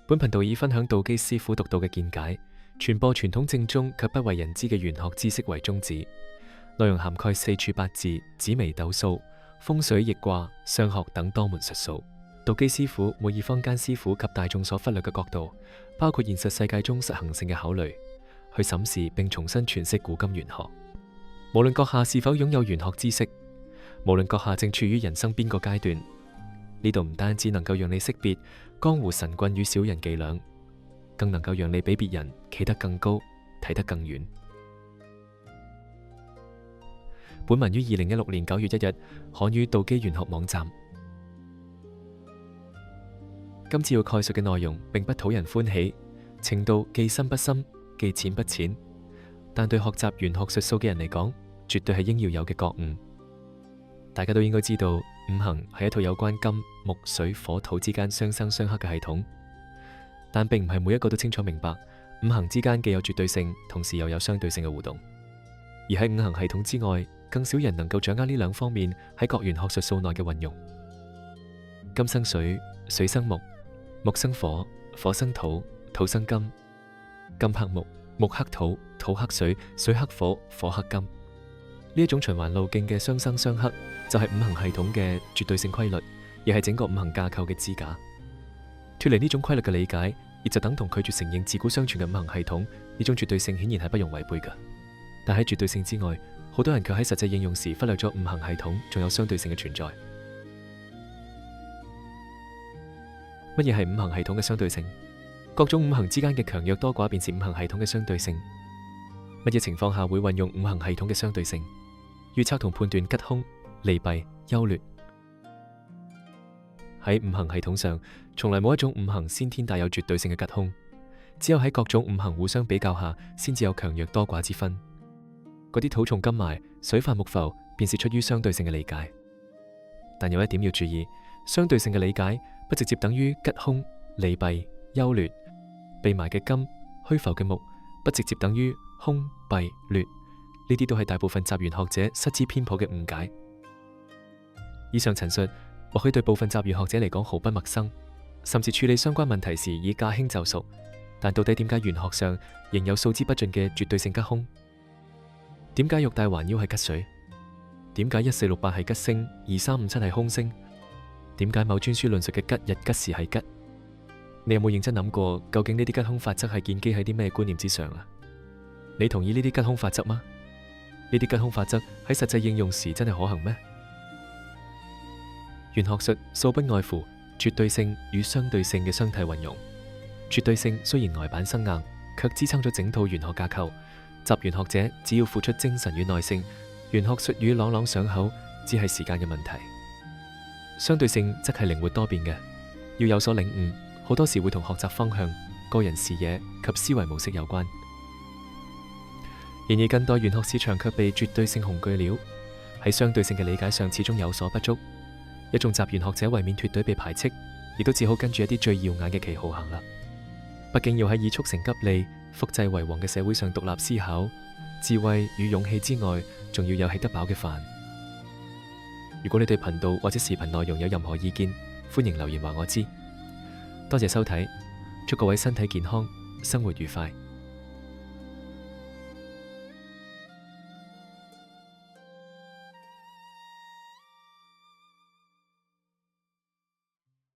本頻道以分享道基師傅獨到嘅見解，傳播傳統正宗卻不為人知嘅玄學知識為宗旨。內容涵蓋四柱八字、紫微斗數、風水易卦、相學等多門術數。道基師傅會以坊間師傅及大眾所忽略嘅角度，包括現實世界中實行性嘅考慮，去審視並重新詮釋古今玄學。無論閣下是否擁有玄學知識，無論閣下正處於人生邊個階段，呢度唔單止能夠讓你識別江湖神棍與小人伎倆，更能夠讓你比別人企得更高，睇得更遠。本文於2016年9月1日刊於道基玄學網站。今次要概述嘅內容並不討人歡喜，程度既深不深，既淺不淺，但對學習玄學術數嘅人嚟講，絕對係應要有嘅覺悟。大家都應該知道，五行係一套有關金、木、水、火、土之間相生相克嘅系統，但並唔係每一個都清楚明白五行之間既有絕對性，同時又有相對性嘅互動。而喺五行系統之外，更少人能夠掌握呢兩方面喺各玄學術數內嘅運用。金生水，水生木，木生火，火生土，土生金，金克木，木克土，土克水，水克火，火克金。呢一種循環路徑嘅相生相克，就係五行系統嘅絕對性規律，亦係整個五行架構嘅支架。脫離呢種規律嘅理解，亦就等同拒絕承認自古相傳嘅五行系統。呢種絕對性顯然係不容違背㗎。但喺絕對性之外，好多人卻喺實際應用時忽略咗五行系統仲有相對性嘅存在。乜嘢係五行系統嘅相對性？各種五行之間嘅強弱多寡，便是五行系統嘅相對性。乜嘢情況下會運用五行系統嘅相對性？預測同判斷吉凶、利弊、優劣。喺五行系統上，從來冇一種五行先天帶有絕對性嘅吉凶，只有喺各種五行互相比較下，先至有強弱多寡之分。嗰啲土重金埋、水泛木浮，便是出於相對性嘅理解。但有一點要注意，相對性嘅理解不直接等於吉凶、利弊、優劣。秘埋嘅金、虛浮嘅木，不直接等於凶、弊、劣。呢啲都係大部分雜玄學者失之偏頗嘅誤解。以上陳述或許對部分雜玄學者嚟講毫不陌生，甚至處理相關問題時已駕輕就熟。但到底點解玄學上仍有數之不盡嘅絕對性吉凶？點解玉帶環腰係吉水？點解1468係吉星，2357係凶星？點解某專書論述嘅吉日吉時係吉？你有冇認真諗過，究竟呢啲吉凶法則係建基喺啲咩觀念之上啊？你同意呢啲吉凶法則嗎？呢啲吉凶法則喺實際應用時真係可行咩？玄學術素不外乎絕對性與相對性嘅相替運用。絕對性雖然呆板生硬，卻支撐咗整套玄學架構。雜玄學者只要付出精神與耐性，玄學術語朗朗上口，只係時間嘅問題。相對性則係靈活多變嘅，要有所領悟，好多時會同學習方向、個人視野及思維模式有關。然而近代玄學市場卻被絕對性恐懼了，喺相對性嘅理解上始終有所不足。一眾雜玄學者為免脫隊被排斥，亦都只好跟住一啲最耀眼嘅旗號行啦。畢竟要喺以速成急利、複製為王嘅社會上獨立思考，智慧與勇氣之外，仲要有吃得飽嘅飯。如果你對頻道或者視頻內容有任何意見，歡迎留言話我知。多謝收睇，祝各位身體健康，生活愉快。